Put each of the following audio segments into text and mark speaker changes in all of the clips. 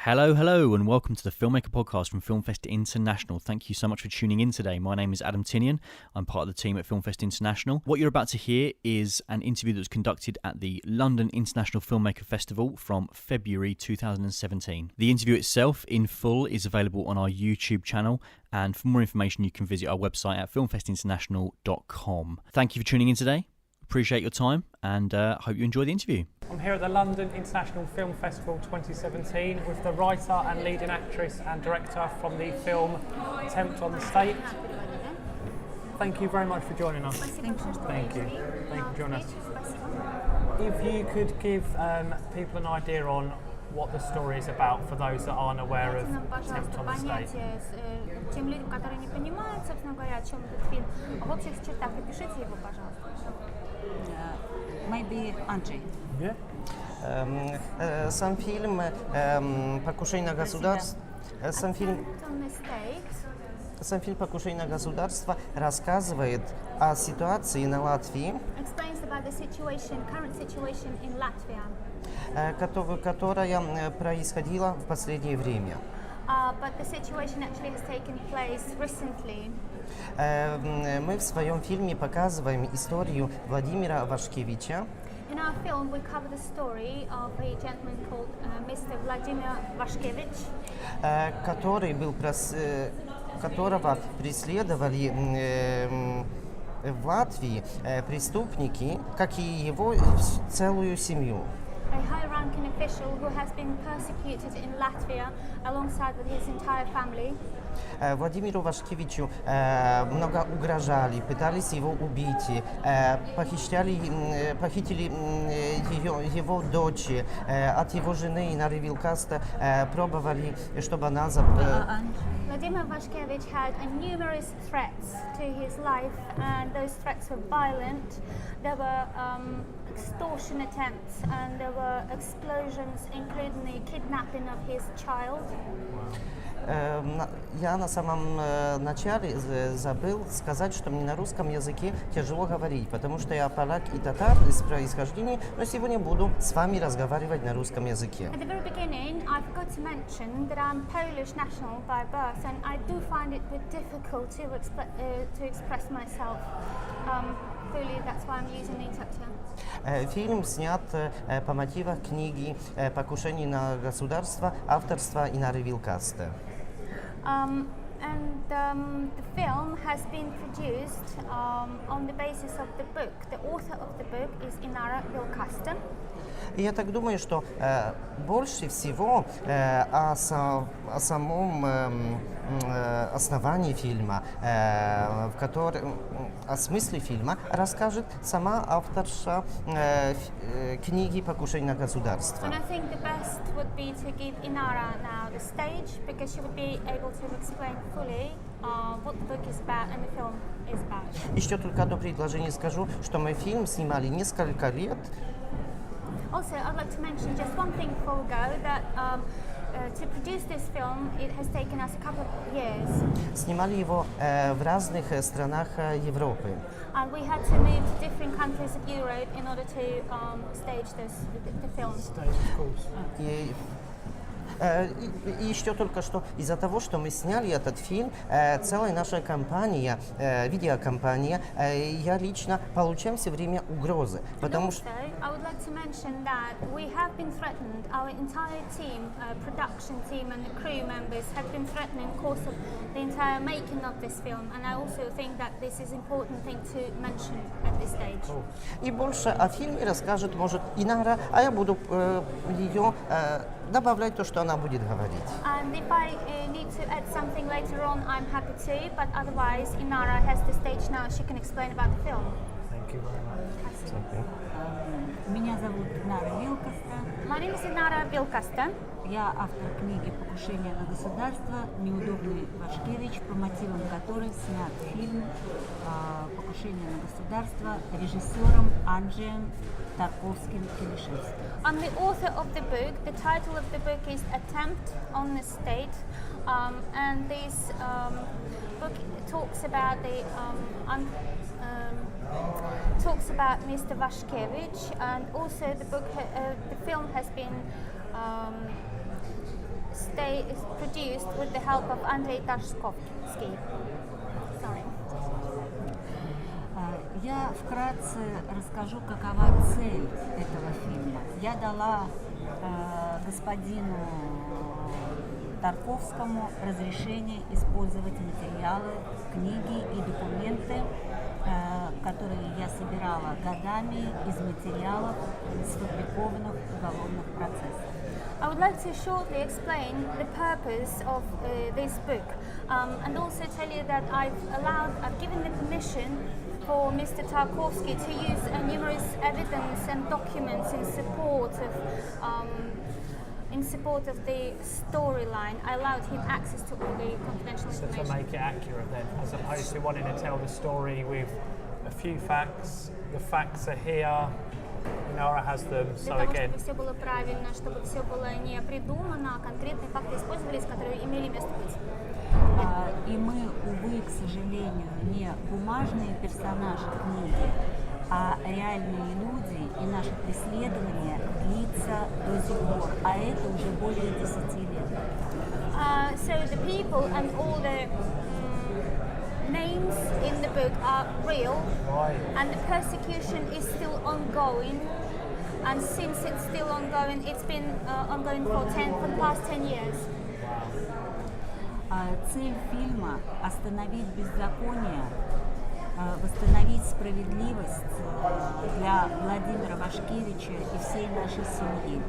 Speaker 1: Hello, and welcome to the Filmmaker Podcast from Filmfest International. Thank you so much for tuning in today. My name is Adam Tinian. I'm part of the team at Filmfest International. What you're about to hear is an interview that was conducted at the London International Filmmaker Festival from February 2017. The interview itself, in full, is available on our YouTube channel, and for more information, you can visit our website at filmfestinternational.com. Thank you for tuning in today. Appreciate your time, and hope you enjoy the interview.
Speaker 2: I'm here at the London International Film Festival 2017 with the writer and leading actress and director from the film Tempt on the State. Thank you very much for joining us. Thank you for joining us. If you could give people an idea on what the story is about for those that aren't aware of Tempt on the State.
Speaker 3: Тем людям, которые не понимают, собственно говоря, о чем этот фильм, в общих чертах опишите его, пожалуйста.
Speaker 4: Maybe Andrzej.
Speaker 2: Yeah.
Speaker 5: Сам фильм «Покушение на государство», сам фильм «Покушение на государство» рассказывает о ситуации на Латвии,
Speaker 3: Explains about the current situation in Latvia.
Speaker 5: которая происходила в последнее время.
Speaker 3: But the situation actually has taken place recently.
Speaker 5: Мы в своем фильме показываем историю Владимира Вашкевича,
Speaker 3: In our film, we cover the story of a gentleman called Mr. Vladimir Vashkevich,
Speaker 5: которого преследовали в Латвии преступники, как и его целую семью.
Speaker 3: a high-ranking official who has been persecuted in Latvia alongside with his entire family.
Speaker 5: Владимиру Вашкевичу много угрожали, пытались его убить, похитили его дочь, от его жены Инары Вилкаста пробовали, чтобы она...
Speaker 3: Vladimir Vashkevich had numerous threats to his life, and those threats were violent. There were extortion attempts, and there were explosions, including the kidnapping of his child.
Speaker 5: Я на самом начале забыл сказать, что мне на русском языке тяжело говорить, потому что я поляк и татар из происхождения, но сегодня буду с вами разговаривать на русском языке.
Speaker 3: At the very beginning, I forgot to mention that I'm Polish national by birth, and I do find it a bit difficult to express myself fully. That's why I'm using the interpreter.
Speaker 5: Фильм снят по мотивам книги «Покушение на государство» авторства Инары Вилкаста.
Speaker 3: The film has been produced on the basis of the book. The author of the book is Inara Vilkasta.
Speaker 5: И я так думаю, что больше всего о самом основании фильма, о смысле фильма расскажет сама авторша книги «Покушение на государство».
Speaker 3: And I think the best would be to give Inara now the stage, because she would be able to explain fully what the book is about and the film is about.
Speaker 5: Еще только одно предложение скажу, что мы фильм снимали несколько лет.
Speaker 3: Also, I'd like to mention just one thing before we go, that to produce this film, it has taken us a couple of years.
Speaker 5: Снимали его в разных странах Европы.
Speaker 3: And we had to move to different countries of Europe in order to stage the film.
Speaker 5: И еще только что из-за того, что мы сняли этот фильм, целая наша компания, видеокомпания, я лично получаю все время угрозы, потому что...
Speaker 3: I would like to mention that we have been threatened. Our entire team, production team and the crew members have been threatened in the course of the entire making of this film, and I also think that this is an important thing to mention at this stage.
Speaker 5: И больше о фильме расскажет, может, Инара, а я буду ее добавлять то, что она будет говорить.
Speaker 3: And if I need to add something later on, I'm happy to, but otherwise Inara has the stage now, she can explain about the film.
Speaker 2: Thank you very much.
Speaker 4: Меня зовут Инара Вилкаста.
Speaker 3: My name is Inara Vilkasta.
Speaker 4: Я автор книги «Покушение на государство. Неудобный Вашкевич», по мотивам которой снят фильм «Покушение на государство» режиссером Анджеем Тарковским-Килишевским.
Speaker 3: I'm the author of the book. The title of the book is Attempt on the State, and this book talks about talks about Mr. Vashkevich, and also the film has been they is produced with the help of Andrei Tashkovsky. Sorry.
Speaker 4: Я вкратце расскажу, какова цель этого фильма. Я дала господину Тарковскому разрешение использовать материалы, книги и документы, которые я собирала годами из материалов сфабрикованных уголовных процессов.
Speaker 3: I would like to shortly explain the purpose of this book, and also tell you that I've given the permission for Mr. Tarkovsky to use numerous evidence and documents in support of the storyline. I allowed him access to all the confidential information.
Speaker 2: So to make it accurate then, as opposed to wanting to tell the story with a few facts, the facts are here, Nora has them, so
Speaker 3: Для того,
Speaker 2: again.
Speaker 3: чтобы все было правильно, чтобы все было не придумано, а конкретные факты использовались, которые имели место быть.
Speaker 4: И мы, увы, к сожалению, не бумажные персонажи книги, а реальные люди, и наше преследование длится до сих пор, а это уже более 10 лет.
Speaker 3: So the people and all the names in the book are real,
Speaker 2: Right.
Speaker 3: and the persecution is still ongoing. And since it's still ongoing, it's been ongoing for the past 10 years.
Speaker 4: Цель фильма – остановить беззаконие, восстановить справедливость для Владимира Вашкевича и всей нашей семьи.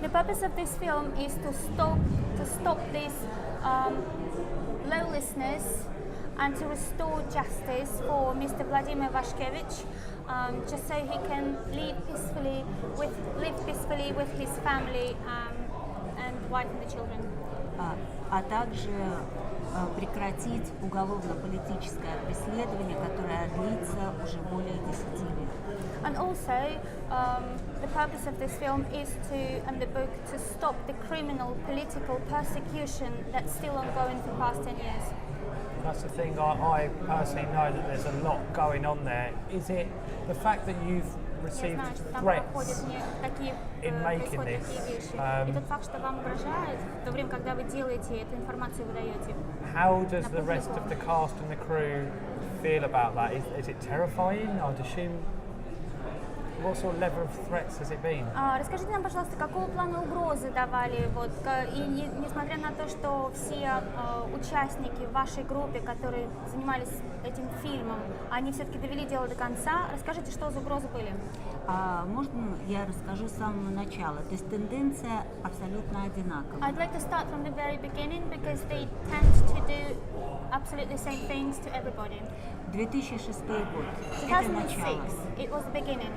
Speaker 3: The purpose of this film is to stop this lawlessness and to restore justice for Mr. Vladimir Vashkevich, just so he can live peacefully with his family and wife and the children.
Speaker 4: А также прекратить уголовно-политическое преследование, которое длится уже более 10 лет.
Speaker 3: And also, the purpose of this film is and the book, to stop the criminal political persecution that's still ongoing for the past 10 years.
Speaker 2: That's the thing, I personally know that there's a lot going on there. Is it the fact that you've
Speaker 3: Я
Speaker 2: received
Speaker 3: знаю, что там
Speaker 2: threats
Speaker 3: проходят такие,
Speaker 2: in making
Speaker 3: происходят
Speaker 2: this,
Speaker 3: такие вещи. И тот факт, что вам угрожают, в то время, когда вы делаете эту информацию, вы даете.
Speaker 2: how does the rest of the cast and the crew feel about that? Is it terrifying? I'd assume. What sort of level of threats has it been?
Speaker 3: Расскажите нам, пожалуйста, какого плана угрозы давали, и несмотря на то, что все участники в вашей группе, которые занимались этим фильмом, они все-таки довели дело до конца, расскажите, что за угрозы были?
Speaker 4: Можно я расскажу с самого начала? То есть тенденция абсолютно одинаковая.
Speaker 3: I'd like to start from the very beginning because they tend to do absolutely the same things to everybody.
Speaker 4: 2006 год. Это
Speaker 3: 2006,
Speaker 4: начало.
Speaker 3: it was the beginning.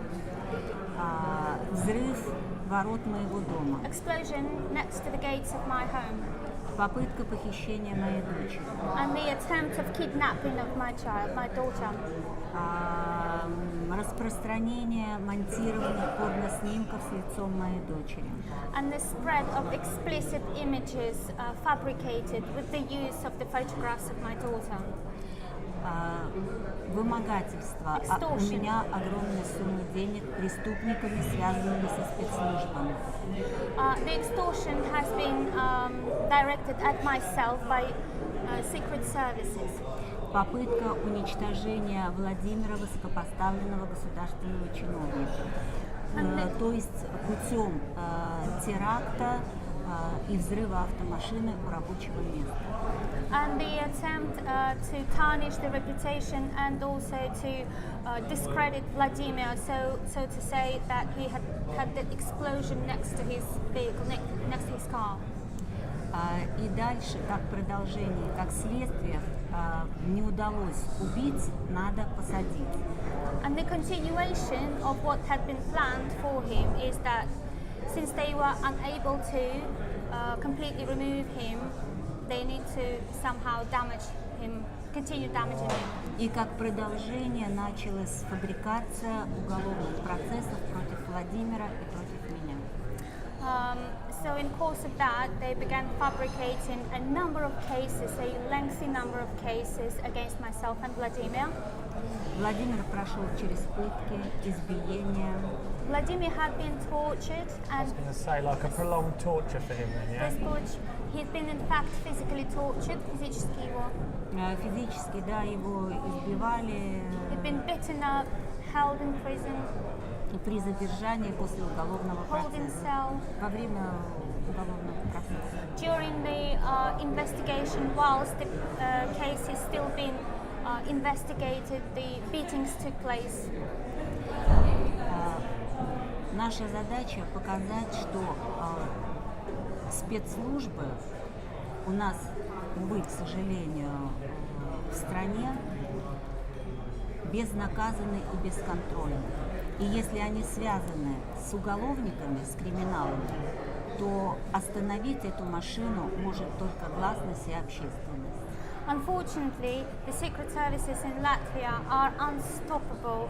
Speaker 4: Взрыв ворот моего дома.
Speaker 3: Explosion next to the gates of my home.
Speaker 4: Попытка похищения моей дочери.
Speaker 3: And the attempt of kidnapping of my daughter.
Speaker 4: Распространение монтированных порноснимков с лицом моей дочери.
Speaker 3: And the spread of explicit images fabricated with the use of the photographs of my daughter.
Speaker 4: Вымогательство. У меня огромная сумма денег преступниками, связанными со спецслужбами.
Speaker 3: The extortion has been directed at myself by secret services.
Speaker 4: Попытка уничтожения Владимира, высокопоставленного государственного чиновника. То есть путем теракта и взрыва автомашины у рабочего места.
Speaker 3: And the attempt to tarnish the reputation and also to discredit Vladimir, so to say that he had the explosion next to his vehicle, next to his car.
Speaker 4: И дальше, как продолжение, как следствие, не удалось убить, надо посадить.
Speaker 3: And the continuation of what had been planned for him is that since they were unable to completely remove him, they need to somehow damage him, continue damaging him.
Speaker 4: И как продолжение началась фабрикация уголовных процессов против Владимира и против меня.
Speaker 3: So in course of that, they began fabricating a number of cases, a lengthy number of cases against myself and Vladimir.
Speaker 4: Владимир прошел через пытки, избиения.
Speaker 3: Vladimir had been tortured
Speaker 2: I was
Speaker 3: and
Speaker 2: going to say, like a prolonged torture for him then, yeah?
Speaker 3: He'd been in fact physically tortured, физически его.
Speaker 4: Физически, да, его избивали
Speaker 3: He'd been beaten up, held in prison,
Speaker 4: при задержании после уголовного
Speaker 3: held in
Speaker 4: процесса.
Speaker 3: cell.
Speaker 4: Во время уголовного процесса.
Speaker 3: During the investigation, whilst the case is still being investigated, the beatings took place.
Speaker 4: Наша задача показать, что спецслужбы у нас, увы, к сожалению, в стране безнаказаны и бесконтрольны. И если они связаны с уголовниками, с криминалами, то остановить эту машину может только гласность и общественность.
Speaker 3: Unfortunately, the secret services in Latvia are unstoppable.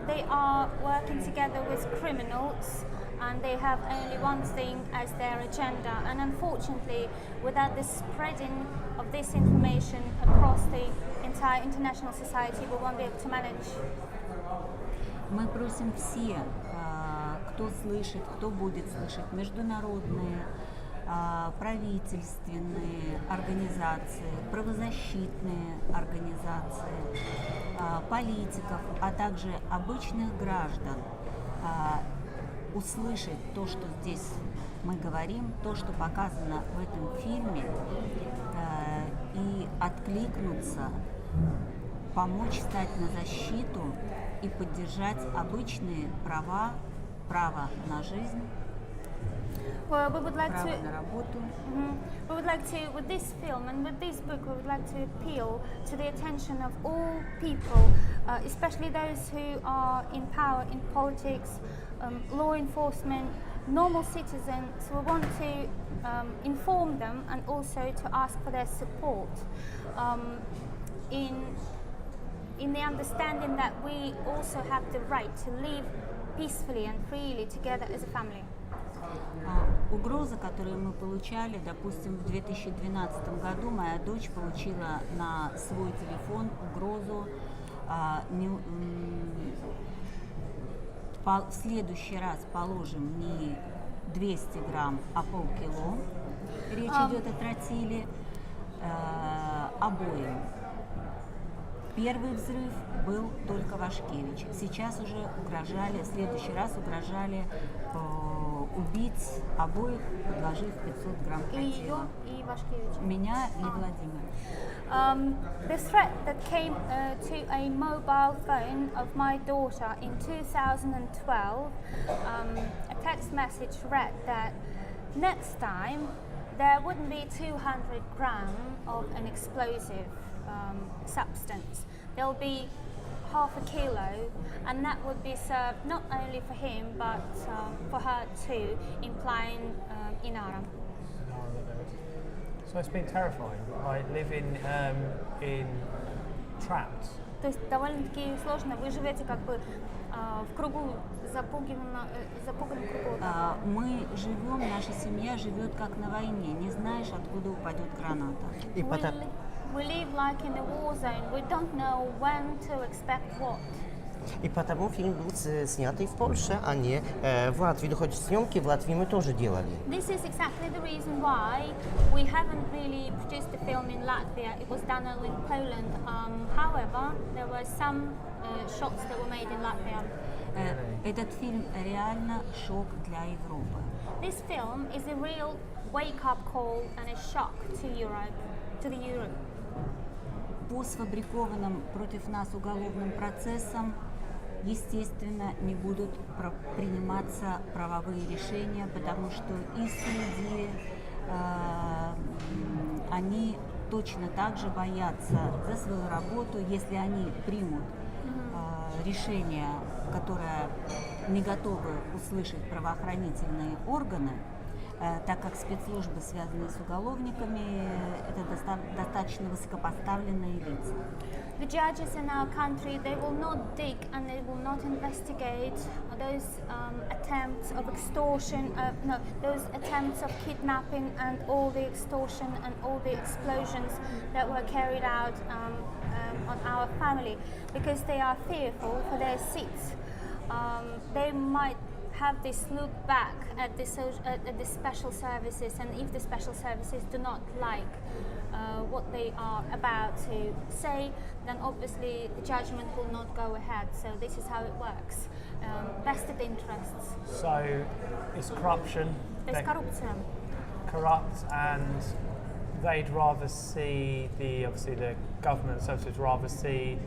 Speaker 3: They are working together with criminals and they have only one thing as their agenda. And unfortunately, without the spreading of this information across the entire international society, we won't be able to manage.
Speaker 4: Мы просим все, кто слышит, кто будет слышать, международные, правительственные организации, правозащитные организации, политиков, а также обычных граждан услышать то, что здесь мы говорим, то, что показано в этом фильме, и откликнуться, помочь стать на защиту и поддержать обычные права, право на жизнь,
Speaker 3: Well, we would like
Speaker 4: право
Speaker 3: to.
Speaker 4: на работу.
Speaker 3: We would like to, with this film and with this book, we would like to appeal to the attention of all people, especially those who are in power in politics, law enforcement, normal citizens. We want to inform them and also to ask for their support in the understanding that we also have the right to live peacefully and freely together as a family.
Speaker 4: Угрозы, которые мы получали, допустим, в 2012 году моя дочь получила на свой телефон угрозу в следующий раз положим не 200 грамм, а полкило. Речь идет о тротиле, обоим. Первый взрыв был только в Ашкевиче. Сейчас уже угрожали, в следующий раз угрожали убить обоих, предложив 500 грамм тротила. Меня и Владимира.
Speaker 3: The threat that came to a mobile phone of my daughter in 2012, a text message read that next time there wouldn't be 200 grams of an explosive substance. There'll be half a kilo, and that would be served not only for him but for her too, implying Inara.
Speaker 2: So it's been terrifying. I live in trapped.
Speaker 3: То есть довольно-таки сложно. Вы живете как бы в кругу запуганном кругу.
Speaker 4: Мы живем, наша семья живет как на войне. Не знаешь, откуда упадет граната.
Speaker 3: We live like in a war zone. We don't know when to expect what.
Speaker 5: И потому фильм был снят и в Польше, а не в Латвии. Ну, хоть съемки в Латвии мы тоже делали.
Speaker 3: This is exactly the reason why we haven't really produced the film in Latvia. It was done only in Poland. However, there were some shots that were made in Latvia.
Speaker 4: Этот фильм реально шок для Европы.
Speaker 3: This film is a real wake-up call and a shock to Europe, to the Europe.
Speaker 4: По сфабрикованным против нас уголовным процессам, естественно, не будут приниматься правовые решения, потому что и судьи, они точно так же боятся за свою работу, если они примут решение, которое не готовы услышать правоохранительные органы, так как спецслужбы, связанные с уголовниками, это достаточно высокопоставленные лица.
Speaker 3: The judges in our country, they will not dig and they will not investigate those attempts of extortion, those attempts of kidnapping and all the extortion and all the explosions that were carried out on our family, because they are fearful for their seats. They might have this look back at the special services, and if the special services do not like what they are about to say, then obviously the judgment will not go ahead. So this is how it works. Vested interests.
Speaker 2: So it's corruption.
Speaker 3: То есть коррупция.
Speaker 2: Corrupt, and they'd rather see obviously the government services rather see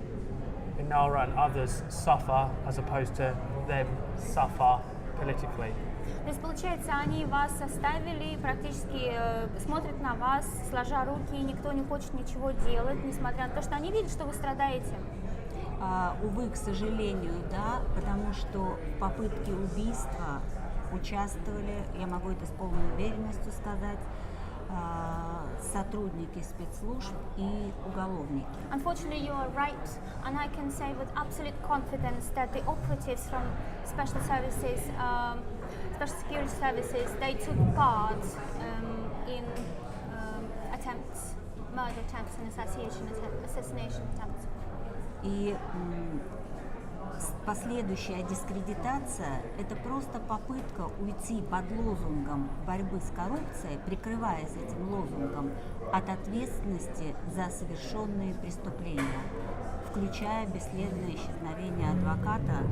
Speaker 2: Inara and others suffer as opposed to them suffer politically.
Speaker 3: То есть, получается, они вас оставили, практически смотрят на вас, сложа руки, и никто не хочет ничего делать, несмотря на то, что они видят, что вы страдаете.
Speaker 4: Увы, к сожалению, да, потому что в попытке убийства участвовали, я могу это с полной уверенностью сказать, сотрудники спецслужб и уголовники.
Speaker 3: Unfortunately, you are right, and I can say with absolute confidence that the operatives from special services, special security services, they took part in attempts, murder attempts and assassination attempts.
Speaker 4: И последующая дискредитация – это просто попытка уйти под лозунгом борьбы с коррупцией, прикрываясь этим лозунгом, от ответственности за совершенные преступления, включая бесследное исчезновение адвоката,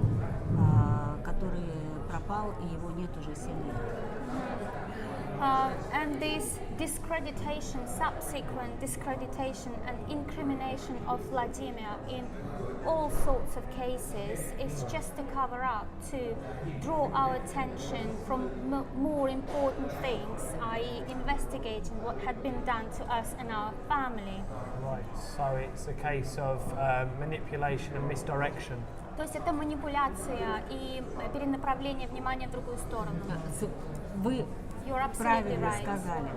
Speaker 4: который пропал, и его нет уже 7 лет.
Speaker 3: And this discreditation, subsequent discreditation and incrimination of Vladimir in all sorts of cases is just a cover-up to draw our attention from more important things, i.e. investigating what had been done to us and our family.
Speaker 2: Right, so it's a case of manipulation and misdirection.
Speaker 3: То есть это манипуляция и перенаправление внимания в другую сторону.
Speaker 4: Вы
Speaker 3: You're
Speaker 4: правильно
Speaker 3: right.
Speaker 4: сказали.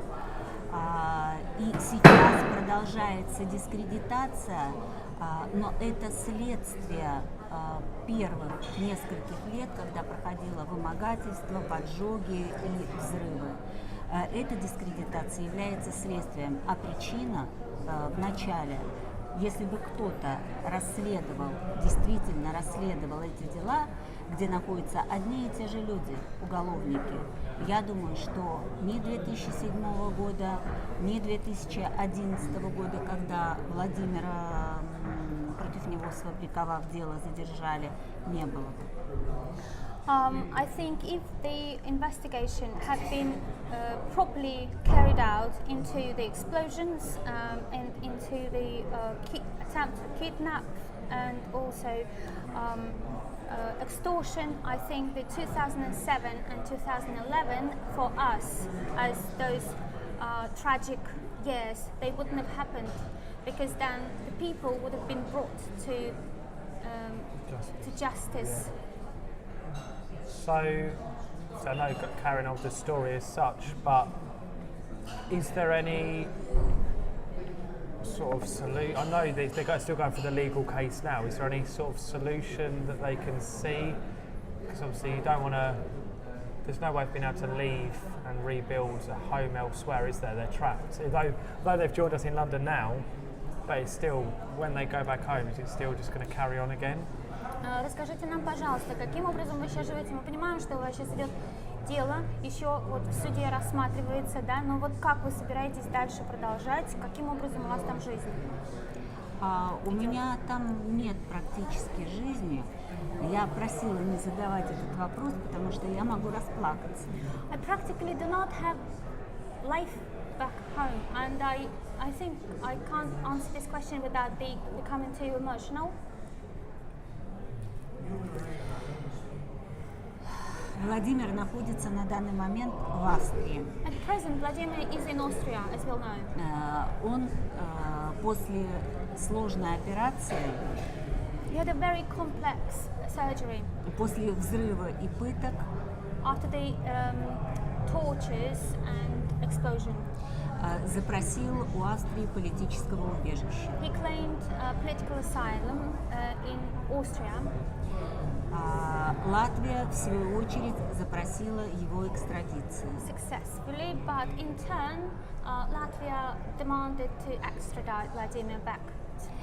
Speaker 4: И сейчас продолжается дискредитация, но это следствие первых нескольких лет, когда проходило вымогательство, поджоги и взрывы. Эта дискредитация является следствием, а причина в начале. Если бы кто-то действительно расследовал эти дела, где находятся одни и те же люди, уголовники, я думаю, что ни 2007 года, ни 2011 года, когда Владимира, против него сфабриковав дело, задержали, не было бы.
Speaker 3: I think if the investigation had been properly carried out into the explosions and into the attempt to kidnap and also extortion, I think the 2007 and 2011 for us as those tragic years, they wouldn't have happened, because then the people would have been brought to justice.
Speaker 2: So I know carrying on the story as such, but is there any sort of solution? I know they're still going for the legal case now. Is there any sort of solution that they can see? Because obviously you don't want to. There's no way of being able to leave and rebuild a home elsewhere, is there? They're trapped. Though they've joined us in London now, but it's still, when they go back home, is it still just going to carry on again?
Speaker 3: Расскажите нам, пожалуйста, каким образом вы сейчас живете? Мы понимаем, что у вас сейчас идет дело, еще вот в суде рассматривается, да, но вот как вы собираетесь дальше продолжать? Каким образом у вас там жизнь?
Speaker 4: У меня там нет практически жизни. Я просила не задавать этот вопрос, потому что я могу расплакаться.
Speaker 3: I practically do not have life back home, and I think I can't answer this question without becoming too emotional.
Speaker 4: Владимир находится на данный момент в Австрии.
Speaker 3: At present, Vladimir is in Austria, as well known.
Speaker 4: Он после сложной операции,
Speaker 3: He had a very complex surgery.
Speaker 4: После взрыва и пыток,
Speaker 3: After the tortures and explosion,
Speaker 4: запросил у Австрии политического убежища.
Speaker 3: he claimed political asylum in Austria.
Speaker 4: Латвия, в свою очередь, запросила его экстрадицию.
Speaker 3: Successfully, but in turn, Latvia demanded to extradite Vladimir back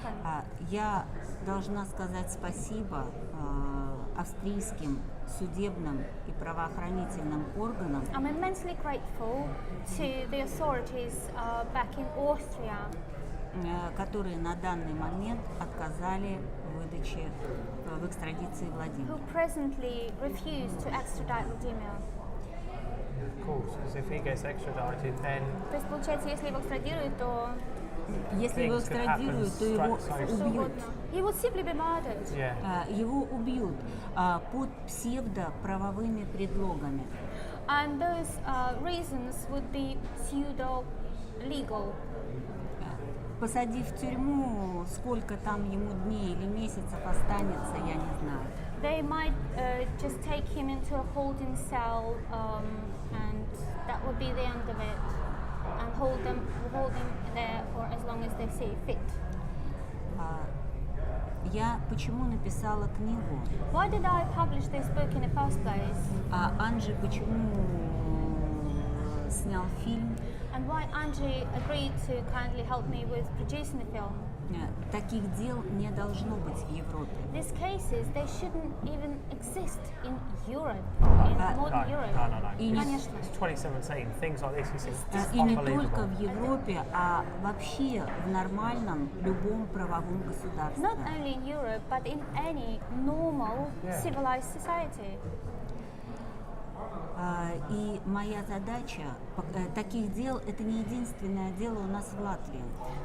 Speaker 3: home.
Speaker 4: Я должна сказать спасибо австрийским судебным и правоохранительным органам,
Speaker 3: I'm immensely grateful to the authorities back in Austria
Speaker 4: которые на данный момент отказали в выдаче, в экстрадиции
Speaker 3: who
Speaker 4: Владимира.
Speaker 3: presently refuse to extradite Vladimir.
Speaker 2: Of course, because if he gets extradited, then
Speaker 3: То есть, получается, если его экстрадируют, то
Speaker 4: Если его
Speaker 2: Things could happen
Speaker 4: экстрадируют, то его
Speaker 2: straight
Speaker 3: so
Speaker 4: убьют.
Speaker 3: what? He would simply be murdered.
Speaker 2: yeah.
Speaker 4: Его убьют под псевдоправовыми предлогами.
Speaker 3: And those reasons would be pseudo-legal.
Speaker 4: Посадив в тюрьму, сколько там ему дней или месяцев останется, я не знаю.
Speaker 3: They might just take him into a holding cell, and that would be the end of it, and hold him there for as long as they see fit.
Speaker 4: Я почему написала книгу,
Speaker 3: Why did I publish this book in the first place?
Speaker 4: а Анджи почему снял фильм?
Speaker 3: And why Angie agreed to kindly help me with producing the film?
Speaker 4: Таких дел не должно быть в Европе.
Speaker 3: These cases, they shouldn't even exist in Europe, in
Speaker 2: No,
Speaker 3: modern Europe.
Speaker 2: no.
Speaker 4: И не,
Speaker 3: Конечно.
Speaker 2: It's 2017. Things like this is just
Speaker 4: и не
Speaker 2: unbelievable.
Speaker 4: только в Европе, а вообще в нормальном любом правовом государстве.
Speaker 3: Not only in Europe, but in any normal,
Speaker 2: Yeah.
Speaker 3: civilized society.
Speaker 4: И моя задача, таких дел, это не единственное дело у нас в Латвии.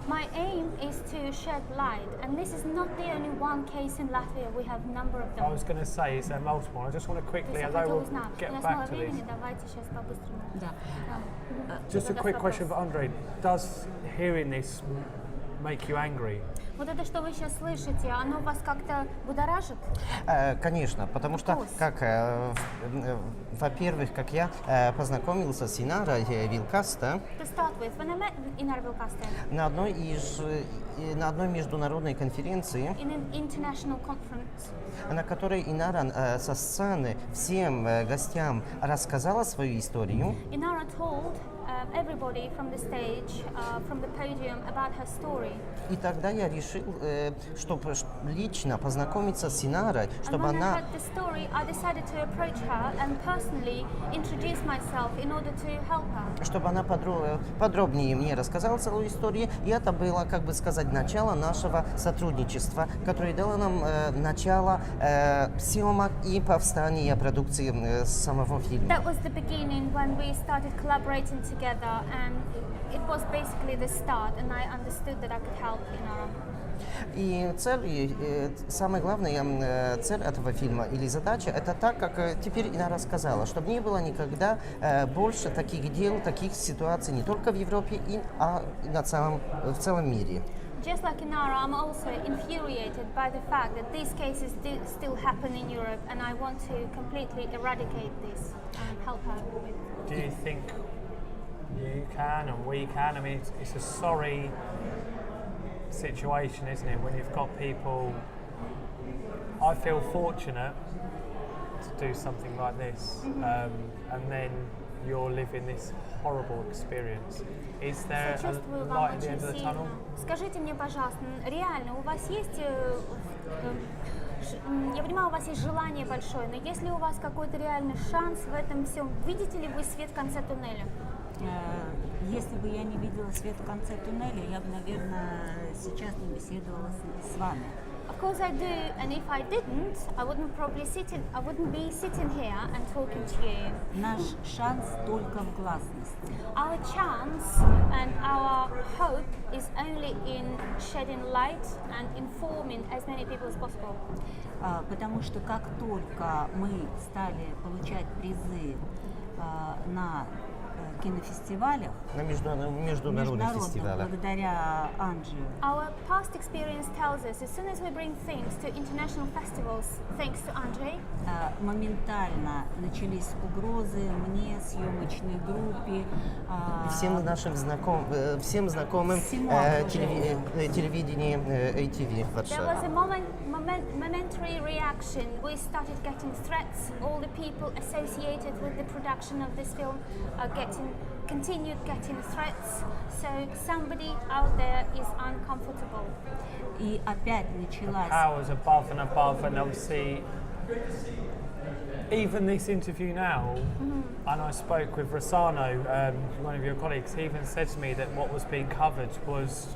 Speaker 3: My aim is to shed light, and this is not the only one case in Latvia. We have a number of
Speaker 2: I
Speaker 3: them.
Speaker 2: was going to say, is there multiple? I just want to quickly, as I will get back to this.
Speaker 3: Давайте сейчас по-быстрому.
Speaker 4: Да.
Speaker 2: Just a quick question for Andre. Does hearing this make you angry?
Speaker 3: Вот это, что вы сейчас слышите, оно вас как-то будоражит?
Speaker 5: Конечно, потому что, во-первых, как я познакомился с Инарой Вилкаста
Speaker 3: To start with, when I met Inar Vilkaste
Speaker 5: на одной международной конференции,
Speaker 3: in an international conference,
Speaker 5: на которой Инара со сцены всем гостям рассказала свою историю,
Speaker 3: Inara told everybody from the stage, from the podium, about her story.
Speaker 5: и тогда я решил, чтобы лично познакомиться с Инарой,
Speaker 3: And
Speaker 5: чтобы
Speaker 3: when I
Speaker 5: она
Speaker 3: heard the story, I decided to approach her and personally introduce myself in order to help her.
Speaker 5: чтобы она подробнее мне рассказала целую историю, и это было, как бы сказать, начало нашего сотрудничества, которое дало нам начало съемок и повстания продукции самого фильма.
Speaker 3: That was the beginning when we started collaborating together, and it was basically the start, and I understood that I could help Inara.
Speaker 5: И самая главная цель этого фильма или задача, это так, как теперь Инара сказала, чтобы не было никогда больше таких дел, таких ситуаций не только в Европе, а в целом мире.
Speaker 3: Just like Inara, I'm also infuriated by the fact that these cases still happen in Europe, and I want to completely eradicate this and help her with.
Speaker 2: Do you think you can and we can? I mean, it's a sorry situation, isn't it? When you've got people, I feel fortunate to do something like this, and then you're living this horrible experience. Is there
Speaker 3: Сочувствую
Speaker 2: a
Speaker 3: вам
Speaker 2: light at the
Speaker 3: очень
Speaker 2: end of the
Speaker 3: сильно.
Speaker 2: tunnel?
Speaker 3: Скажите мне, пожалуйста, реально, у вас есть, я понимаю, у вас есть желание большое, но есть ли у вас какой-то реальный шанс в этом всем? Видите ли вы свет в конце туннеля?
Speaker 4: Если бы я не видела свет в конце туннеля, я бы, наверное, сейчас не беседовала с вами.
Speaker 3: Of course I do, and if I didn't, I wouldn't be sitting here and talking to you.
Speaker 4: Nаш шанс только в гласности.
Speaker 3: Our chance and our hope is only in shedding light and informing as many people as possible.
Speaker 4: Потому что как только мы стали получать призы на кинофестивалях,
Speaker 5: На международных фестивалях.
Speaker 4: благодаря Анджи,
Speaker 3: Our past experience tells us as soon as we bring things to international festivals, thanks to Andre,
Speaker 4: моментально начались угрозы мне, съемочной группе,
Speaker 5: Всем нашим всем знакомым телевидению ATV в
Speaker 3: there was
Speaker 5: Варшаве.
Speaker 3: a momentary reaction. We started getting threats. All the people associated with the production of this film are continued getting threats. So somebody out there is uncomfortable.
Speaker 4: и опять началась
Speaker 2: Powers above and above, and obviously even this interview now, and I spoke with Rossano, one of your colleagues, he even said to me that what was being covered was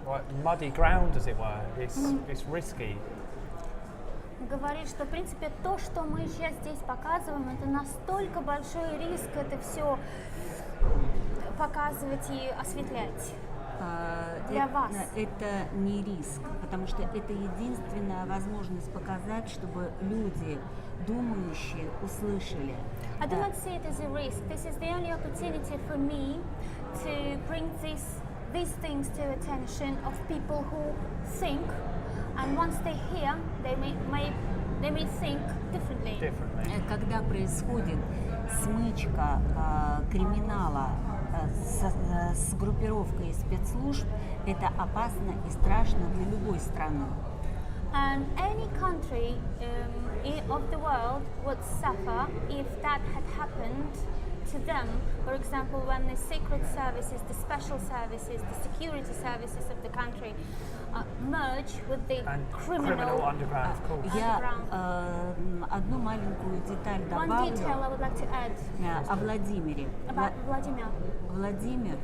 Speaker 2: like muddy ground, as it were. It's risky.
Speaker 3: Говорит, что в принципе то, что мы сейчас здесь показываем, это настолько большой риск это все показывать и осветлять. Для вас.
Speaker 4: Это не риск, потому что это единственная возможность показать, чтобы люди, думающие, услышали.
Speaker 3: I do not see it as a risk. This is the only opportunity for me to bring these things to attention of people who think, and once they hear, they may think differently.
Speaker 4: Когда происходит смычка криминала с группировкой спецслужб, это опасно и страшно для любой страны.
Speaker 3: And any country of the world would suffer if that had happened to them. For example, when the secret services, the special services, the security services of the country merge with the criminal
Speaker 2: underground, of course.
Speaker 4: Я одну маленькую деталь
Speaker 3: One detail I would like to add
Speaker 4: о Владимире.
Speaker 3: about Vladimir.
Speaker 4: Владимир,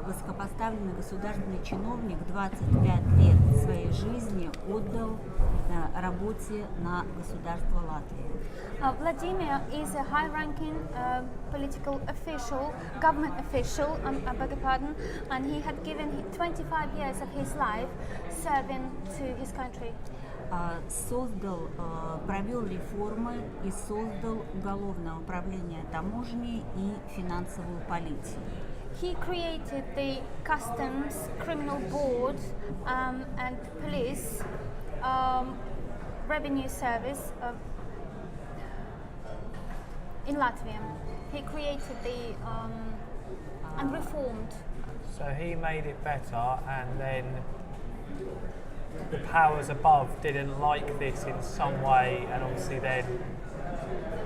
Speaker 4: высокопоставленный государственный чиновник, 25 лет своей жизни отдал работе на государство Латвии.
Speaker 3: Vladimir is a high-ranking political official, government official, I beg your pardon, and he had given 25 years of his life serving to his country.
Speaker 4: Провел реформы и создал уголовное управление таможней и финансовую полицию.
Speaker 3: He created the customs, criminal board, and police, revenue service in Latvia. He created and reformed.
Speaker 2: So he made it better, and then the powers above didn't like this in some way, and obviously then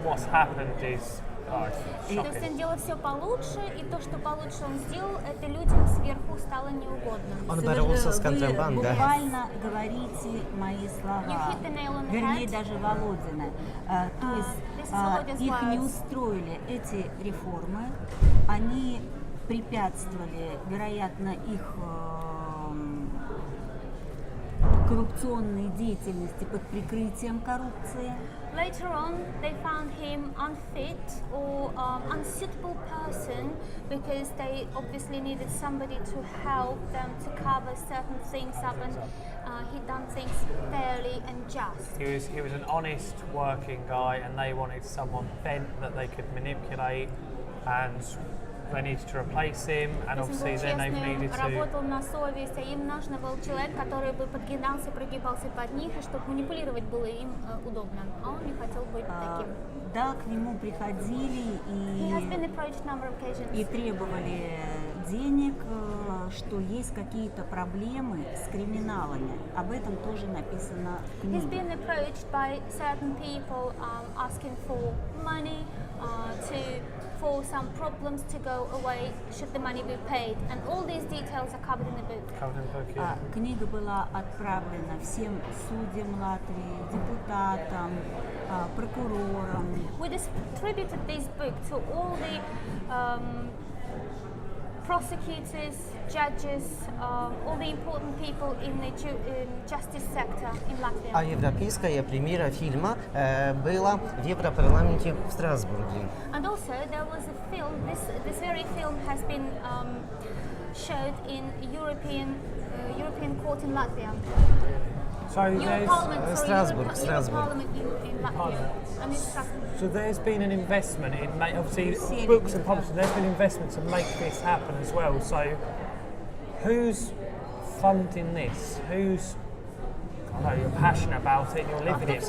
Speaker 2: what's happened is
Speaker 3: То есть он делал все получше, и то, что получше он сделал, это людям сверху стало неугодно.
Speaker 5: Он боролся с контрабандой.
Speaker 4: Вы буквально говорите мои слова, вернее даже Володина. То есть их не устроили эти реформы, они препятствовали, вероятно, их коррупционной деятельности под прикрытием коррупции.
Speaker 3: Later on, they found him unfit or unsuitable person because they obviously needed somebody to help them to cover certain things up, and he'd done things fairly and just.
Speaker 2: He was an honest working guy, and they wanted someone bent that they could manipulate, and they needed to replace him, and obviously then they needed to...
Speaker 3: Работал на совесть, а им нужен был человек, который бы подгинался, прогибался под них, и чтобы манипулировать было им удобно. А он не хотел быть таким.
Speaker 4: Да, к нему приходили и требовали денег, что есть какие-то проблемы с криминалами. Об этом тоже написано в книге.
Speaker 3: He's been approached by certain people asking for money for some problems to go away should the money be paid, and all these details are covered in the book.
Speaker 4: Книга была отправлена всем судьям Латвии, депутатам, прокурорам.
Speaker 3: We distributed this book to all the prosecutors, judges, all the important people in the justice sector in Latvia.
Speaker 5: А европейская премьера фильма была в Европарламенте в Страсбурге.
Speaker 3: And also there was a film. This very film has been showed in European court in Latvia.
Speaker 2: So
Speaker 3: Strasbourg in Latvia. And it's Strasbourg.
Speaker 2: So there's been an investment in, obviously, books and publishing. There's been investment to make this happen as well. So, who's funding this? Who's, I know you're passionate about it. You're living it.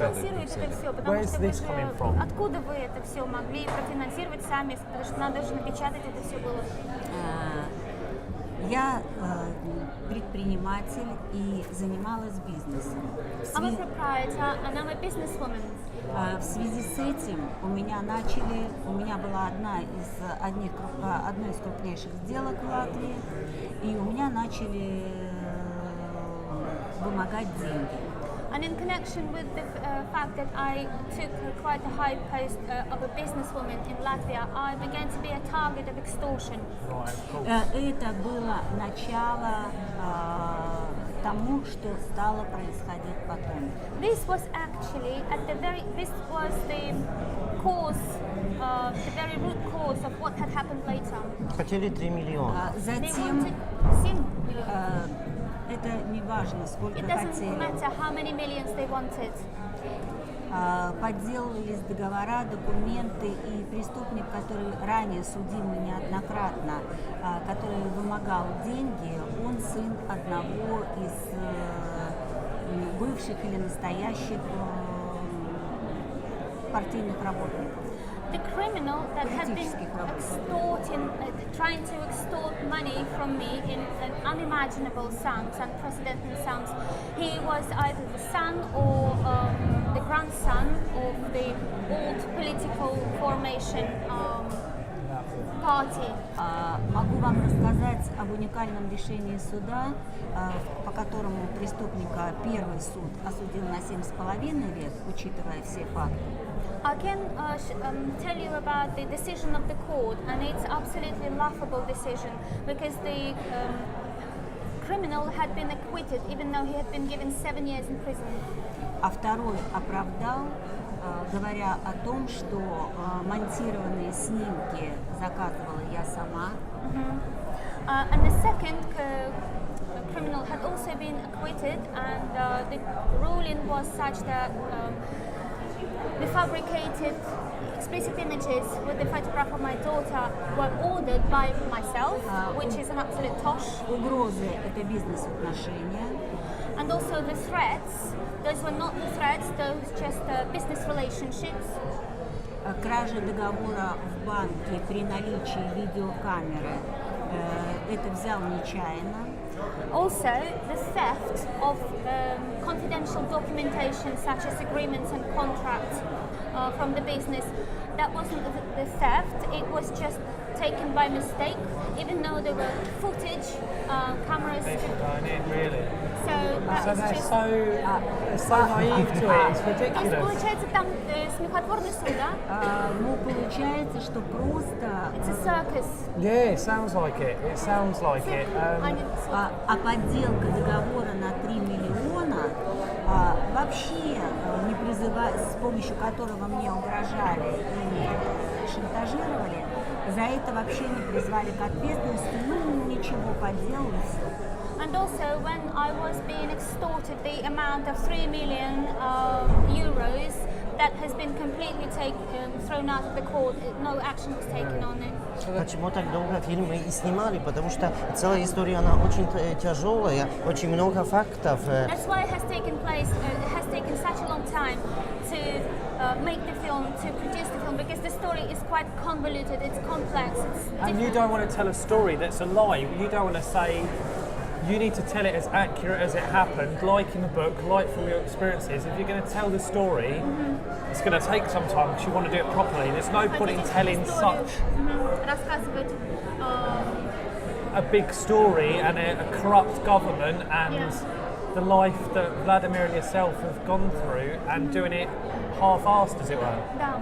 Speaker 2: Where's this coming from?
Speaker 3: Откуда вы это все могли профинансировать сами? Потому что надо же напечатать это все было.
Speaker 4: Я предприниматель и занималась бизнесом.
Speaker 3: I'm a proprietor and I'm a businesswoman.
Speaker 4: В связи с этим у меня была одной из крупнейших сделок в Латвии, и у меня начали вымогать деньги.
Speaker 3: And in connection with the fact that I took quite a high post of a businesswoman in Latvia, I began to be a target of extortion.
Speaker 2: Right, cool.
Speaker 4: Это было начало тому, что стало происходить потом.
Speaker 3: This was actually this was the cause, the very root cause of what had happened later.
Speaker 5: Хотели 3 миллиона.
Speaker 3: They
Speaker 4: Затем
Speaker 3: wanted 7 million.
Speaker 4: это не важно, сколько
Speaker 3: It doesn't
Speaker 4: хотели.
Speaker 3: matter how many millions they wanted.
Speaker 4: Подделывались договора, документы, и преступник, который ранее судимый неоднократно, который вымогал деньги, он сын одного из бывших или настоящих партийных работников.
Speaker 3: The criminal that had been trying to extort money from me in unimaginable sums, unprecedented sums, he was either the son or the grandson of the old political formation party.
Speaker 4: Могу вам рассказать об уникальном решении суда, по которому преступника первый суд осудил на 7,5 лет, учитывая все факты.
Speaker 3: I can tell you about the decision of the court, and it's absolutely laughable decision because the criminal had been acquitted even though he had been given 7 years in prison.
Speaker 4: А второй оправдал, говоря о том, что монтированные снимки заказывала я сама.
Speaker 3: And the second criminal had also been acquitted, and the ruling was such that the fabricated explicit images with the photograph of my daughter were ordered by myself, which is an absolute tosh.
Speaker 4: Угрозы – это бизнес-отношения.
Speaker 3: And also the threats, those were not the threats, those just business relationships.
Speaker 4: Кража договора в банке при наличии видеокамеры – это взял нечаянно.
Speaker 3: Also, the theft of confidential documentation such as agreements and contracts from the business, that wasn't the theft, it was just taken by mistake, even though there were footage, cameras.
Speaker 2: People going in, really.
Speaker 3: So that
Speaker 2: So
Speaker 3: was
Speaker 2: they're
Speaker 3: just...
Speaker 2: so naive to it, it's
Speaker 3: То есть,
Speaker 2: ridiculous.
Speaker 3: получается, там смехотворный суд, да?
Speaker 4: Ну, получается, что просто
Speaker 3: It's a circus.
Speaker 2: Yeah, it sounds like it. It sounds like it.
Speaker 4: а подделка договора на 3 миллиона вообще не призывая, с помощью которого мне угрожали и шантажировали, за это вообще не призвали к ответственности, ну ничего, подделалось.
Speaker 3: And also, when I was being extorted the amount of 3 million euros, that has been completely thrown out of the court. No action was taken on it.
Speaker 5: Почему так долго фильмы и снимали? Потому что целая история, она очень тяжелая, очень много фактов.
Speaker 3: That's why it has taken such a long time to make the film, to produce the film, because the story is quite convoluted, it's complex, it's different.
Speaker 2: And you don't want to tell a story that's a lie. You don't want to say, you need to tell it as accurate as it happened, like in the book, like from your experiences. If you're going to tell the story, it's going to take some time because you want to do it properly. There's no point in telling such
Speaker 3: Рассказывать
Speaker 2: a big story and a corrupt government and the life that Vladimir and yourself have gone through and doing it half-assed, as it were.
Speaker 3: Да.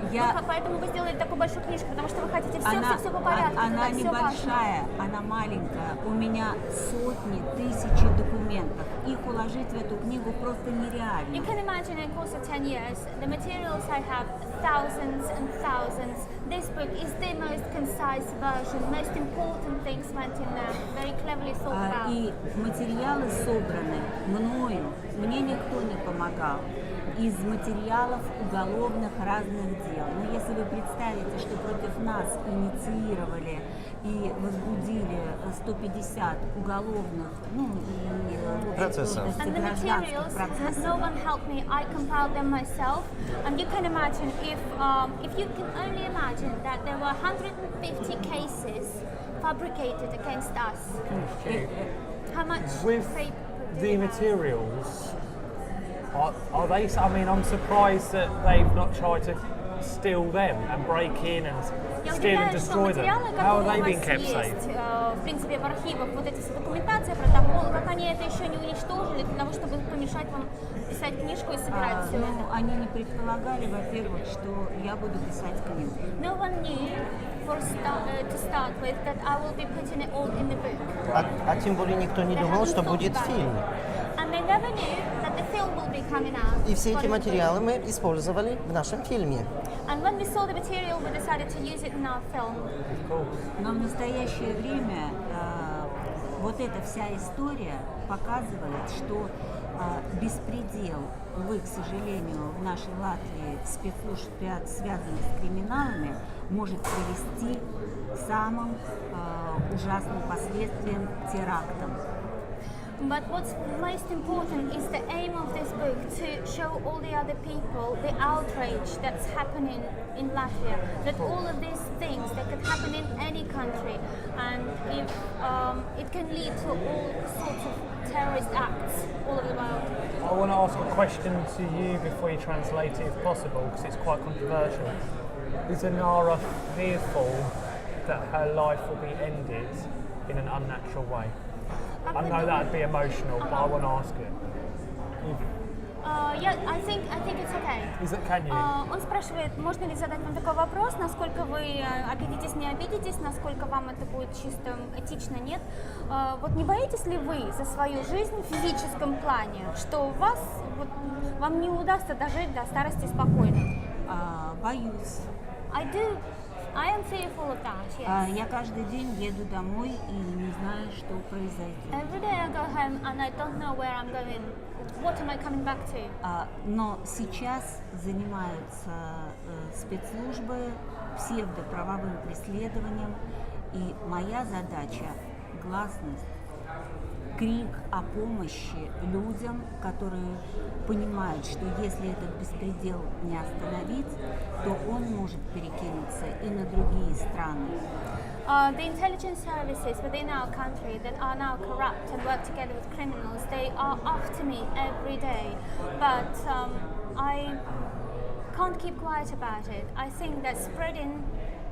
Speaker 3: Поэтому вы сделали такую большую книжку, потому что вы хотите все по порядку.
Speaker 4: Она
Speaker 3: всё
Speaker 4: небольшая, она маленькая. У меня сотни, тысячи документов. Их уложить в эту книгу просто нереально.
Speaker 3: You can imagine in the course of 10 years, the materials I have, thousands and thousands. This book is the most concise version. Most important things went in there, very cleverly thought about.
Speaker 4: И материалы собраны мною, мне никто не помогал. Из материалов уголовных разных дел. Но если вы представите, что против нас инициировали и возбудили 150 уголовных
Speaker 5: процессов.
Speaker 3: And the materials, no one helped me. I compiled them myself. And you can imagine if you can only imagine that there were 150 cases fabricated against us. How much
Speaker 2: With
Speaker 3: paper do
Speaker 2: the
Speaker 3: you have?
Speaker 2: materials, are they? I mean, I'm surprised that they've not tried to steal them and break in and
Speaker 3: Я
Speaker 2: steal and
Speaker 3: удивляюсь, что
Speaker 2: destroy them?
Speaker 3: материалы,
Speaker 2: How are
Speaker 3: которые
Speaker 2: they
Speaker 3: у
Speaker 2: being
Speaker 3: вас
Speaker 2: kept
Speaker 3: есть,
Speaker 2: safe?
Speaker 3: в принципе, в архивах, вот эти все документация, протоколы, как они это еще не уничтожили для того, чтобы помешать вам писать книжку и собирать все
Speaker 4: Ну,
Speaker 3: это?
Speaker 4: они не предполагали, во-первых, что я буду писать книгу.
Speaker 3: No one knew to start with that I will be putting it all in the book.
Speaker 5: А тем более никто не
Speaker 3: They
Speaker 5: думал,
Speaker 3: hadn't
Speaker 5: что
Speaker 3: thought
Speaker 5: будет
Speaker 3: about it.
Speaker 5: фильм.
Speaker 3: And they never knew that the film will be coming out.
Speaker 5: И все эти
Speaker 3: What it will be.
Speaker 5: материалы мы использовали в нашем фильме.
Speaker 3: And when we saw the material, we decided to use it in our film.
Speaker 4: Но в настоящее время вот эта вся история показывает, что беспредел, увы, к сожалению, в нашей Латвии спецслужб, связанных с криминалами, может привести к самым ужасным последствиям терактам.
Speaker 3: But what's most important is the aim of this book to show all the other people the outrage that's happening in Latvia. That all of these things that could happen in any country, and if it can lead to all sorts of terrorist acts all over the world.
Speaker 2: I want to ask a question to you before you translate it, if possible, because it's quite controversial. Is Anara fearful that her life will be ended in an unnatural way? I know that'd be emotional, but I want to ask it.
Speaker 3: Yeah, I think it's okay.
Speaker 2: Can you?
Speaker 3: Он спрашивает, можно ли задать вам такой вопрос, насколько вы обидитесь, не обидитесь, насколько вам это будет чисто этично, нет. Вот не боитесь ли вы за свою жизнь в физическом плане, что вам не удастся дожить до старости спокойно?
Speaker 4: Боюсь.
Speaker 3: I am fearful of that, yes.
Speaker 4: Я каждый день еду домой и не знаю, что произойдет.
Speaker 3: Every day I go home and I don't know where I'm going. What am I coming back to?
Speaker 4: Но сейчас занимаются спецслужбы псевдоправовым преследованием, и моя задача – гласность, крик о помощи людям, которые понимают, что если этот беспредел не остановить, то он может перекинуться и на другие страны.
Speaker 3: The intelligence services within our country that are now corrupt and work together with criminals, they are after me every day. But I can't keep quiet about it. I think that spreading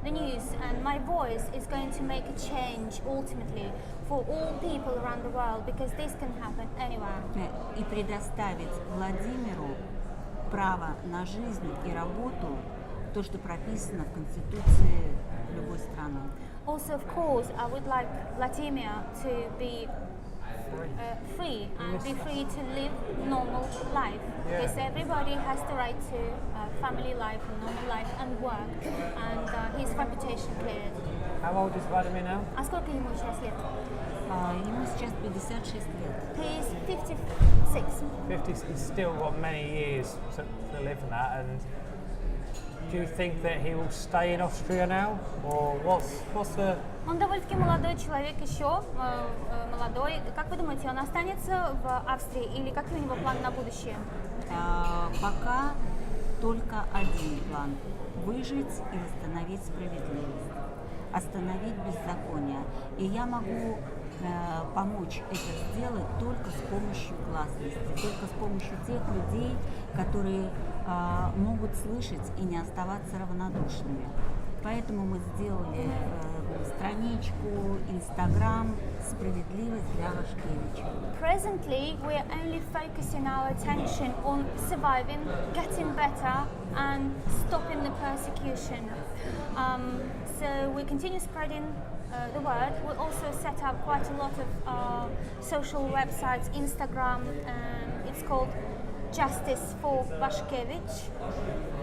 Speaker 3: the news and my voice is going to make a change ultimately for all people around the world, because this can happen anywhere.
Speaker 4: И предоставить Владимиру право на жизнь и работу, то, что прописано в Конституции любой страны.
Speaker 3: Also, of course, I would like Vladimir to be free and be free to live normal life, because everybody has the right to family life and normal life and work, and his reputation cleared.
Speaker 2: How old is Vladimir now?
Speaker 3: А сколько ему сейчас лет?
Speaker 4: Ему сейчас 56 лет.
Speaker 3: He is 56.
Speaker 2: 50, he's still got many years to live in that, and do you think that he will stay in Austria now, or what's the...
Speaker 3: Он довольно-таки молодой человек еще, молодой. Как вы думаете, он останется в Австрии или какой у него план на будущее?
Speaker 4: Пока только один план – выжить и восстановить справедливость, остановить беззаконие. И я могу помочь это сделать только с помощью гласности, только с помощью тех людей, которые могут слышать и не оставаться равнодушными. Поэтому мы сделали страничку, Инстаграм «Справедливость для Вашкевича».
Speaker 3: Presently, we are only focusing our attention on surviving, getting better, and stopping the persecution. So we continue spreading the word. We also set up quite a lot of social websites, Instagram, it's called Justice for Vashkevich,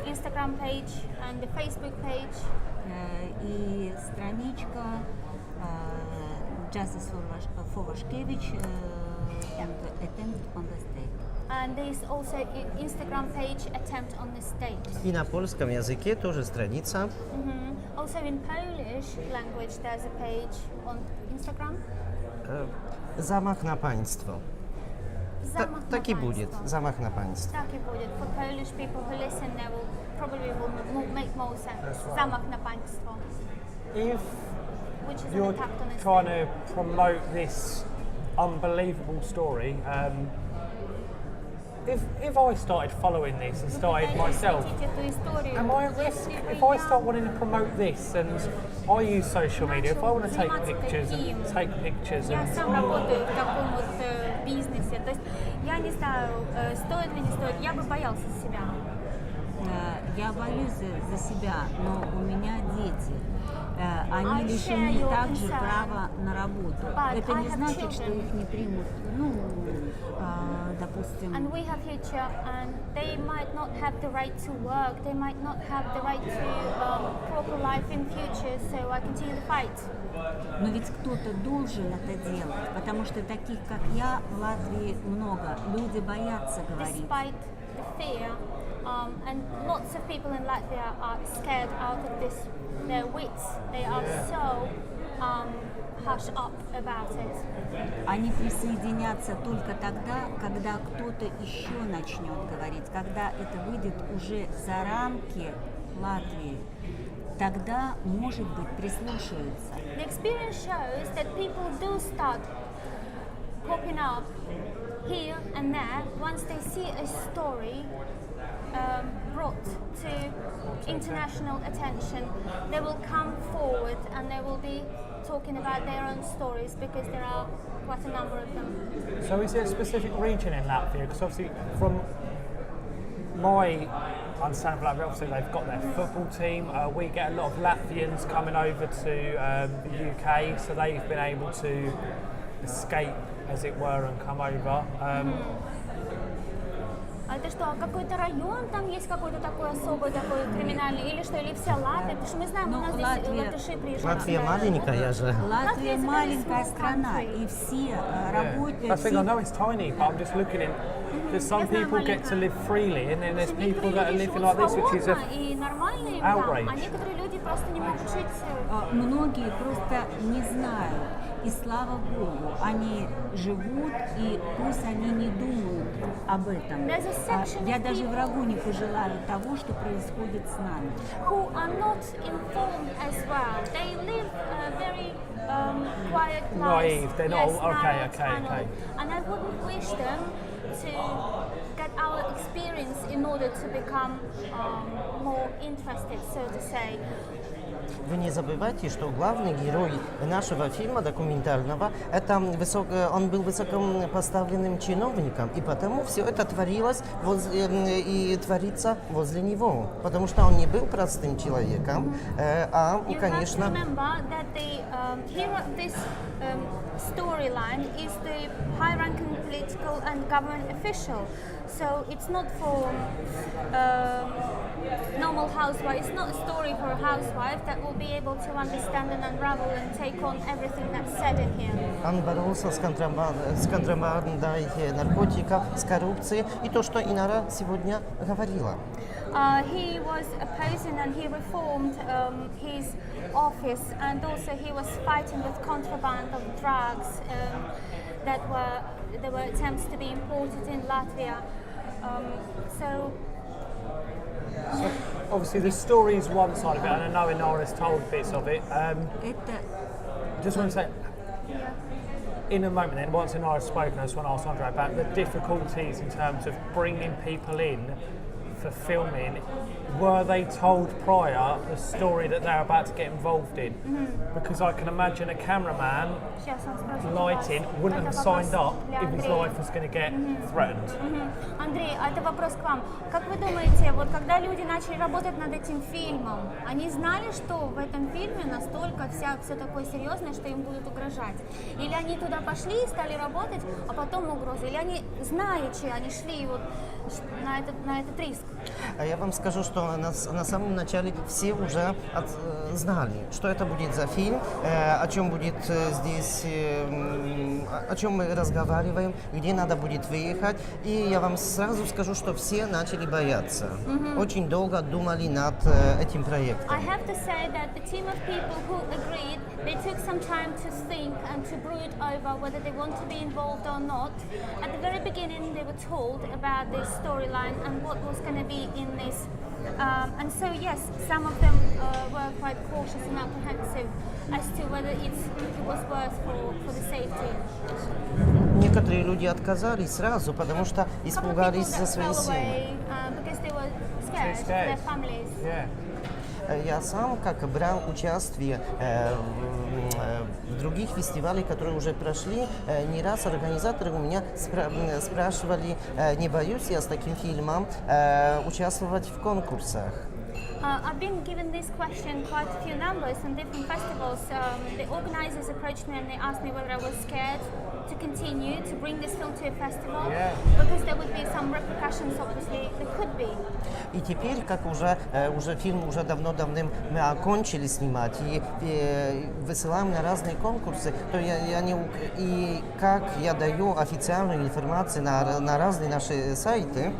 Speaker 3: Instagram page and the Facebook page.
Speaker 4: И страничка Justice for Вашкевич and Attempt on the State.
Speaker 3: And there is also Instagram page Attempt on the State.
Speaker 5: И на польском языке тоже страница.
Speaker 3: Also in Polish language there's a page on Instagram.
Speaker 5: Замах на панство. Так и будет. Замах на панство.
Speaker 3: Так и будет. For Polish people who listen, they will probably make more sense. Замах на панство.
Speaker 2: If
Speaker 3: Which is an
Speaker 2: you're
Speaker 3: attack on the
Speaker 2: trying
Speaker 3: state.
Speaker 2: to promote this unbelievable story, if I started following this and started myself, am I at risk? If I start wanting to promote this and I use social media, if I want to take pictures
Speaker 3: Я
Speaker 2: and
Speaker 3: сам работаю в таком вот бизнесе, то есть я не знаю, стоит ли не стоит, я бы боялся за себя.
Speaker 4: Я боюсь за себя, но у меня дети. Они лишены также права на работу. Это не значит, что их не примут, допустим.
Speaker 3: And we have future, and they might not have the right to work. They might not have the right to proper life in future. So I continue to fight.
Speaker 4: Но ведь кто-то должен это делать, потому что таких, как я, в Латвии много. Люди боятся говорить.
Speaker 3: Despite the fear, and lots of people in Latvia are scared out of their wits. They are so hush up about it.
Speaker 4: Они присоединятся только тогда, когда кто-то еще начнет говорить, когда это выйдет уже за рамки Латвии. Тогда, может быть, прислушаются.
Speaker 3: The experience shows that people do start popping up here and there once they see a story brought to international attention. They will come forward and they will be talking about their own stories because there are quite a number of them.
Speaker 2: So is there a specific region in Latvia? Because obviously from my understanding of Latvia, obviously they've got their football team. We get a lot of Latvians coming over to the UK, so they've been able to escape, as it were, and come over.
Speaker 3: А это что, какой-то район там есть какой-то такой особый, такой криминальный, или что, или вся Латвия? Потому что мы знаем, у нас здесь латыши приезжают.
Speaker 5: Латвия маленькая же.
Speaker 4: Латвия маленькая страна, и все работают.
Speaker 2: I think I know it's tiny, but I'm just looking in. There's some people get to live freely, and then there's people that are living like this, which is an outrage.
Speaker 3: А некоторые люди просто не могут жить.
Speaker 4: Многие просто не знают. И слава Богу, они живут, и пусть они не думают об этом. Я даже врагу не пожелаю того, что происходит с нами.
Speaker 3: Who are not informed as well. They live very quiet lives.
Speaker 2: Naive, they're not.
Speaker 3: Yes,
Speaker 2: Okay.
Speaker 3: And I wouldn't wish them to get our experience in order to become more interested, so to say.
Speaker 5: Вы не забывайте, что главный герой нашего фильма документального, он был высоком поставленным чиновником, и потому все это творилось и творится возле него, потому что он не был простым человеком, конечно.
Speaker 3: You have to remember that the hero of this storyline is the high-ranking political and government official. So it's not for normal housewife. It's not a story for a housewife that will be able to understand and unravel and take on everything that's said in here.
Speaker 5: Он боролся с контрабандой наркотиков, с коррупцией, и то, что Инара сегодня говорила.
Speaker 3: He was opposing and he reformed his office, and also he was fighting with contraband of drugs there were attempts to be imported in Latvia. So
Speaker 2: obviously the story is one side of it, and I know Inara's told bits of it. Just want to say, in a moment then, once Inara's spoken, I just want to ask Andre about the difficulties in terms of bringing people in for filming. Were they told prior the story that they're about to get involved in? Because I can imagine a cameraman lighting wouldn't have signed up if his life was going to get threatened.
Speaker 3: Андрей, а это вопрос к вам. Как вы думаете, вот когда люди начали работать над этим фильмом, они знали, что в этом фильме настолько все такое серьезное, что им будут угрожать? Или они туда пошли и стали работать, а потом угрозы? Или они, знаючи, они шли вот на этот риск?
Speaker 5: А я вам скажу, что на самом начале все уже знали, что это будет за фильм, о чем будет здесь, о чем мы разговариваем, где надо будет выехать. И я вам сразу скажу, что все начали бояться. Очень долго думали над этим проектом.
Speaker 3: I have to say that the team of people who agreed, they took some time to think and to brood over whether they want to be involved or not. At the very beginning, they were told about this storyline and what was going to be in this And so yes, some of them were quite cautious and apprehensive as to whether it was worth for the safety.
Speaker 5: Некоторые люди отказались сразу, потому что
Speaker 3: A couple of people
Speaker 5: испугались
Speaker 3: that
Speaker 5: за свои
Speaker 3: fell
Speaker 5: семьи.
Speaker 3: away because they were scared for
Speaker 2: scared.
Speaker 3: their families.
Speaker 2: Yeah.
Speaker 5: Я сам как брал участие в других фестивалях, которые уже прошли, не раз организаторы у меня спрашивали, не боюсь я с таким фильмом участвовать в конкурсах.
Speaker 3: I've been given this question quite a few numbers on different festivals. The organizers approached me and they asked me whether I was scared to continue to bring this film to a festival because there would be some repercussions. Obviously, there could be.
Speaker 5: И теперь, как уже фильм уже давно-давно мы окончили снимать и высылаем на разные конкурсы, то и как я даю официальную информацию на разные наши сайты.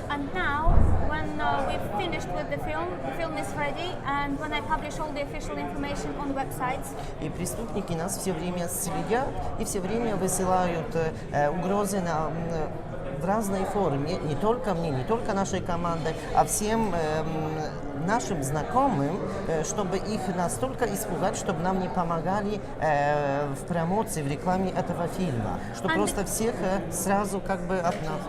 Speaker 3: And now, when we've finished with the film is ready, and when I publish all the official information on the websites,
Speaker 5: И преступники нас все время следят и все время высылают угрозы в разной форме, не только мне, не только нашей команде, а всем нашим знакомым, чтобы их настолько испугать, чтобы нам не помогали в промоции, в рекламе этого фильма, что просто всех сразу как бы от нас.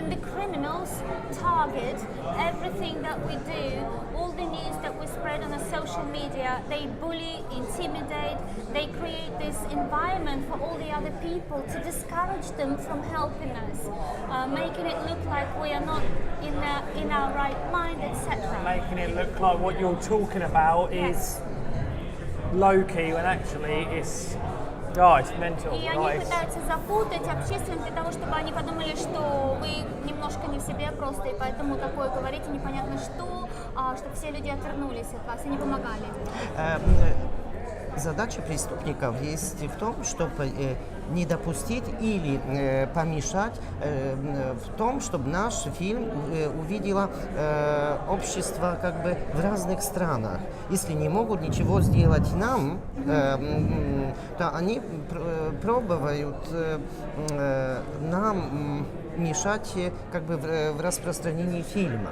Speaker 3: and the criminals target everything that we do, all the news that we spread on the social media. They bully, intimidate, they create this environment for all the other people to discourage them from helping us, making it look like we are not in our right mind, etc.
Speaker 2: Making it look like what you're talking about is low-key when actually it's mental.
Speaker 3: И они пытаются запутать общественность для того, чтобы они подумали, что вы немножко не в себе просто, и поэтому такое говорите непонятно что, чтобы все люди отвернулись от вас и не помогали.
Speaker 5: Задача преступников есть в том, чтобы не допустить или помешать в том, чтобы наш фильм увидело общество как бы в разных странах. Если не могут ничего сделать нам, то они пробуют нам мешать как бы в распространении фильма.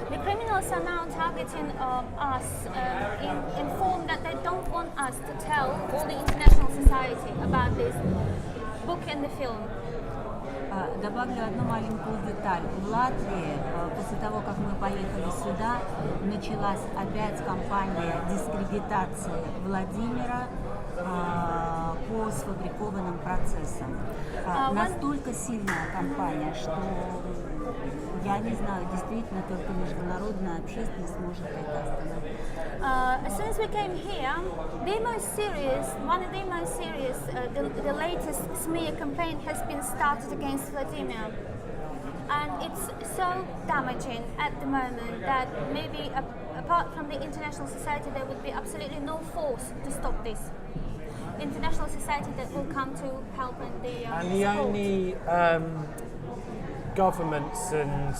Speaker 3: The criminals are now targeting us in form that they don't want us to tell all the international society about this book and the film.
Speaker 4: Добавлю одну маленькую деталь. В Латвии, после того, как мы поехали сюда, началась опять кампания дискредитации Владимира по сфабрикованным процессам. Настолько сильная кампания, что я не знаю, действительно только международная общественность может это остановить.
Speaker 3: As soon as we came here, one of the most serious, the latest smear campaign has been started against Vladimir. And it's so damaging at the moment that maybe apart from the international society, there would be absolutely no force to stop this. International society that will come to help and
Speaker 2: the only governments and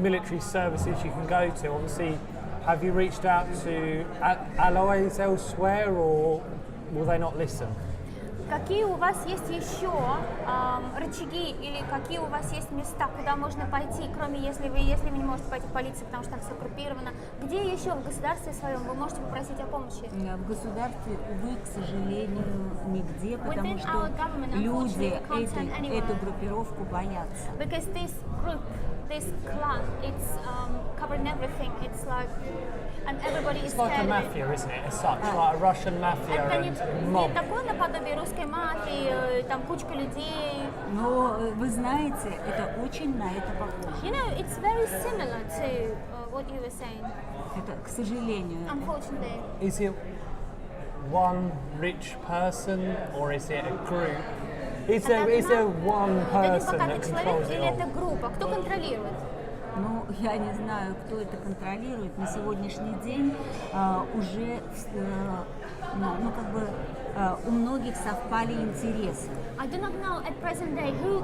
Speaker 2: military services you can go to, obviously, have you reached out to allies elsewhere, or will they not listen?
Speaker 3: Какие у вас есть еще рычаги или какие у вас есть места, куда можно пойти, кроме если вы не можете пойти в полицию, потому что там все оккупировано? Где еще в государстве своем вы можете попросить о помощи?
Speaker 4: В государстве, увы, к сожалению, нигде, потому что люди эту группировку боятся.
Speaker 3: Because this group, this clan, it's covering everything. It's like, and everybody is scared.
Speaker 2: It's like a mafia, isn't it? As such, like a Russian mafia and mob.
Speaker 3: Не такое наподобие русской мафии, там кучка людей.
Speaker 4: Но вы знаете, это очень на это похоже.
Speaker 3: You know, it's very similar to what you were saying.
Speaker 4: Это, к сожалению.
Speaker 3: Unfortunately.
Speaker 2: Is it one rich person or is it a group? Is there one person that controls it
Speaker 3: или это группа? Кто контролирует?
Speaker 4: Ну, я не знаю, кто это контролирует. На сегодняшний день уже, у многих совпали интересы.
Speaker 3: I do not know at present day who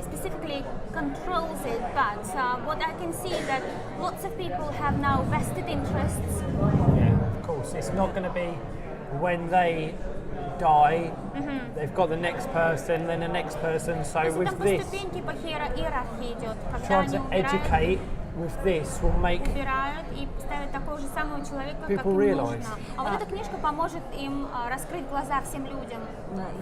Speaker 3: specifically controls it, but what I can see that lots of people have now vested interests.
Speaker 2: Yeah, of course. It's not going to be when they die, they've got the next person, then the next person. So with this, trying to educate with this will make
Speaker 3: убирают и ставят такого же самого человека, как
Speaker 2: People
Speaker 3: им
Speaker 2: realize.
Speaker 3: нужно. А вот эта книжка поможет им раскрыть глаза всем людям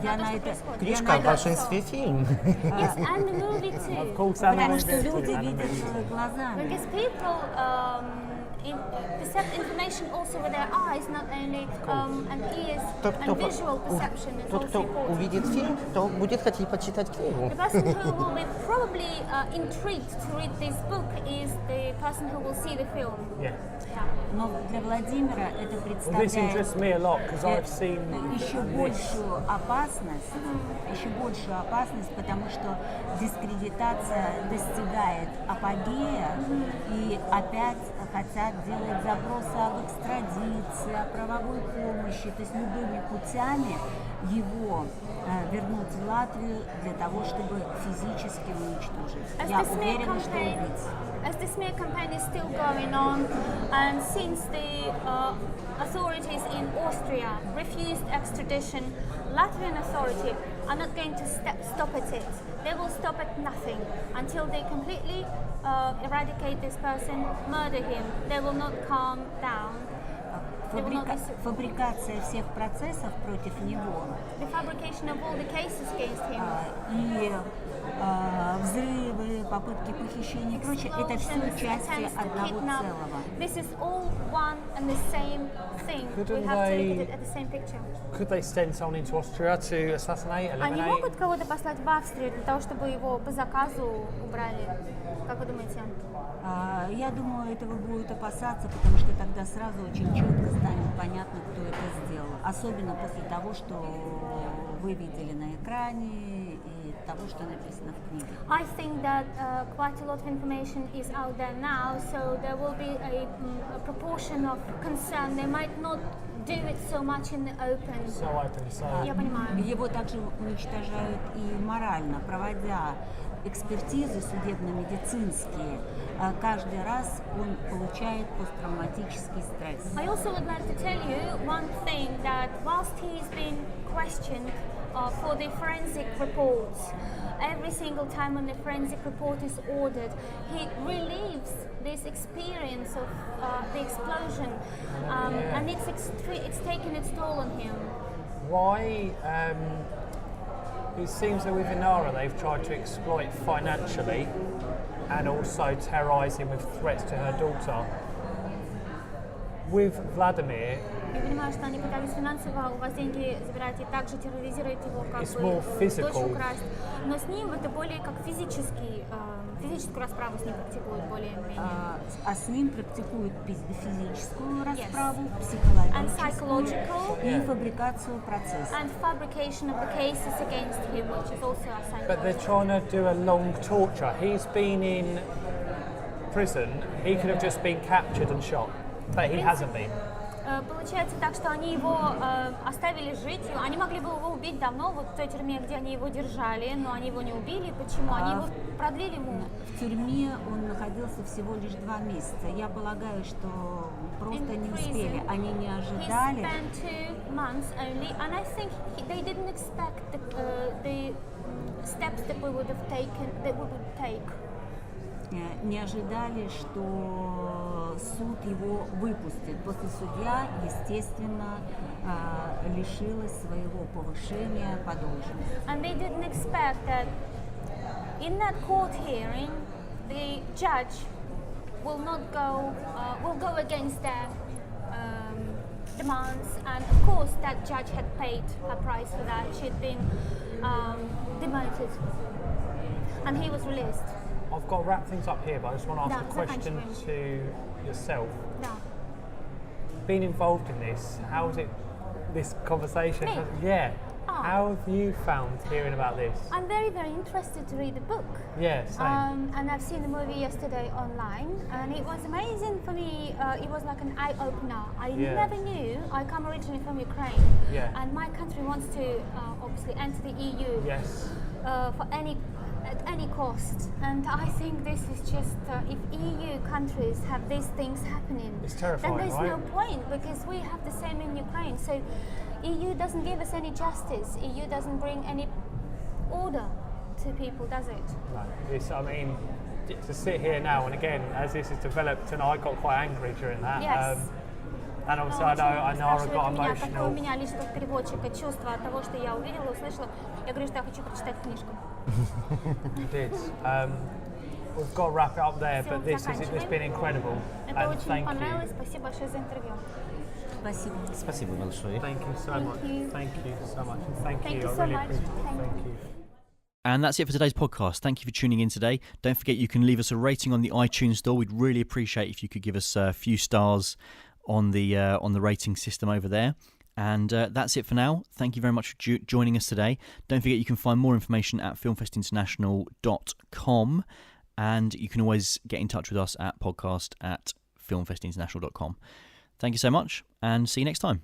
Speaker 4: Я
Speaker 3: на то,
Speaker 4: на
Speaker 3: что
Speaker 4: это-
Speaker 3: происходит.
Speaker 5: Книжка в большинстве фильм.
Speaker 3: Yes, and the movie too.
Speaker 2: Of course,
Speaker 4: Потому что
Speaker 2: animated
Speaker 4: люди
Speaker 2: and
Speaker 4: видят
Speaker 2: animated.
Speaker 4: глазами.
Speaker 3: Because people perceive information also with their eyes, not only and ears,
Speaker 5: Тот,
Speaker 3: and visual
Speaker 5: кто,
Speaker 3: perception is
Speaker 5: тот,
Speaker 3: also
Speaker 5: кто
Speaker 3: important.
Speaker 5: увидит фильм, то будет хотеть почитать книгу.
Speaker 3: The person who will be probably intrigued to read this book is the person who will see the film.
Speaker 2: Yeah.
Speaker 4: Но для Владимира это
Speaker 2: Well, this
Speaker 4: представляет
Speaker 2: interests me a lot because I've seen
Speaker 4: еще
Speaker 2: this.
Speaker 4: большую опасность, потому что дискредитация достигает апогея, и опять хотят делать запросы об экстрадиции, о правовой помощи, то есть любыми путями его вернуть в Латвию для того, чтобы физически уничтожить.
Speaker 3: As
Speaker 4: Я
Speaker 3: the smear
Speaker 4: уверена, что
Speaker 3: campaign,
Speaker 4: убийца.
Speaker 3: as the smear campaign is still going on, and since the authorities in Austria refused extradition, Latvian authorities are not going to stop at it. They will stop at nothing until they completely eradicate this person, murder him. They will not calm down. They will not
Speaker 4: Фабрикация всех процессов против него
Speaker 3: the fabrication of all the cases against him.
Speaker 4: и взрывы, попытки похищения и прочее, это все
Speaker 3: Explosions,
Speaker 4: части
Speaker 3: attempts to
Speaker 4: одного
Speaker 3: kidnap.
Speaker 4: целого.
Speaker 3: This is all one and the same thing.
Speaker 2: Couldn't
Speaker 3: We have to
Speaker 2: they-
Speaker 3: look at it at the same picture.
Speaker 2: Could they send someone into Austria to assassinate,
Speaker 3: Они
Speaker 2: eliminate?
Speaker 3: могут кого-то послать в Австрию для того, чтобы его по заказу убрали? Как вы думаете?
Speaker 4: Я думаю, этого будут опасаться, потому что тогда сразу очень четко станет понятно, кто это сделал. Особенно после того, что вы видели на экране и того, что написано в книге.
Speaker 3: I think that quite a lot of information is out there now, so there will be a proportion of concern. They might not do it so much in the open.
Speaker 2: So open, so
Speaker 3: Я понимаю.
Speaker 4: Его также уничтожают и морально, проводя экспертизы судебно-медицинские. Каждый раз он получает посттравматический стресс.
Speaker 3: I also would like to tell you one thing, that whilst he's been questioned for the forensic reports, every single time when the forensic report is ordered, he relives this experience of the explosion, and it's taken its toll on him.
Speaker 2: why? It seems that with Inara they've tried to exploit financially and also terrorise him with threats to her daughter. With Vladimir,
Speaker 3: Я понимаю, что они пытались финансово у вас деньги забирать и также терроризировать его, как
Speaker 2: It's
Speaker 3: бы
Speaker 2: more physical.
Speaker 3: дочь украсть. Но с ним это более как физическую расправу с ним практикуют более-менее.
Speaker 4: А с ним практикуют физическую расправу,
Speaker 3: And
Speaker 4: психологическую
Speaker 3: psychological
Speaker 4: и фабрикацию процесса.
Speaker 3: and fabrication of the cases against him, which is also a
Speaker 2: but they're
Speaker 3: psychological.
Speaker 2: trying to do a long torture. He's been in prison. He could have just been captured and shot, but he hasn't been.
Speaker 3: Получается так, что они его оставили жить. Они могли бы его убить давно, вот в той тюрьме, где они его держали, но они его не убили. Почему? Они его продлили ему.
Speaker 4: В тюрьме он находился всего лишь 2 месяца. Я полагаю, что просто не успели. Они не
Speaker 3: He
Speaker 4: ожидали.
Speaker 3: spent 2 months only, and I think they didn't expect the steps that we would have taken, that we would take.
Speaker 4: Не ожидали, что суд его выпустит. После судья, естественно, лишилась своего повышения по должности.
Speaker 3: And they didn't expect that in that court hearing, the judge will go against their demands. And of course, that judge had paid a price for that. She'd been demoted, and he was released.
Speaker 2: I've got to wrap things up here, but I just want to ask
Speaker 3: Да,
Speaker 2: a question
Speaker 3: заканчиваем.
Speaker 2: to yourself.
Speaker 3: Да.
Speaker 2: Being involved in this, how is it? This conversation,
Speaker 3: Me?
Speaker 2: yeah.
Speaker 3: Oh.
Speaker 2: How have you found hearing about this?
Speaker 3: I'm very, very interested to read the book.
Speaker 2: Yeah, same.
Speaker 3: And I've seen the movie yesterday online, and it was amazing for me. It was like an eye-opener. I
Speaker 2: Yeah.
Speaker 3: never knew. I come originally from Ukraine,
Speaker 2: Yeah.
Speaker 3: and my country wants to obviously enter the EU
Speaker 2: Yes.
Speaker 3: at any cost. And I think this is just if EU countries have these things happening,
Speaker 2: It's terrifying,
Speaker 3: then there's
Speaker 2: right?
Speaker 3: no point, because we have the same in Ukraine. So EU doesn't give us any justice. EU doesn't bring any order to people, does it?
Speaker 2: No, it's, I mean, to sit here now, and again, as this has developed, and I got quite angry during that.
Speaker 3: Yes.
Speaker 2: And also, I know I
Speaker 3: Спрашивает
Speaker 2: got
Speaker 3: у меня, какое у
Speaker 2: emotional.
Speaker 3: меня лично как переводчика чувство от того, что я увидела, услышала. Я говорю, что я хочу прочитать книжку.
Speaker 2: You did. We've got to wrap it up there,
Speaker 3: Всё,
Speaker 2: but it's
Speaker 3: заканчиваем.
Speaker 2: been incredible.
Speaker 3: Это
Speaker 2: And
Speaker 3: очень
Speaker 2: thank
Speaker 3: понравилось.
Speaker 2: you.
Speaker 3: Спасибо большое за интервью.
Speaker 4: Спасибо.
Speaker 5: Спасибо большое.
Speaker 2: Thank you so
Speaker 3: Thank
Speaker 2: much.
Speaker 3: you.
Speaker 2: Thank you so much. And thank
Speaker 3: Thank
Speaker 2: you.
Speaker 3: you
Speaker 2: I
Speaker 3: so
Speaker 2: really
Speaker 3: much.
Speaker 2: appreciate it.
Speaker 3: Thank
Speaker 2: Thank you.
Speaker 1: And that's it for today's podcast. Thank you for tuning in today. Don't forget you can leave us a rating on the iTunes store. We'd really appreciate if you could give us a few stars on the rating system over there. And that's it for now. Thank you very much for joining us today. Don't forget you can find more information at filmfestinternational.com, and you can always get in touch with us at podcast@filmfestinternational.com. Thank you so much, and see you next time.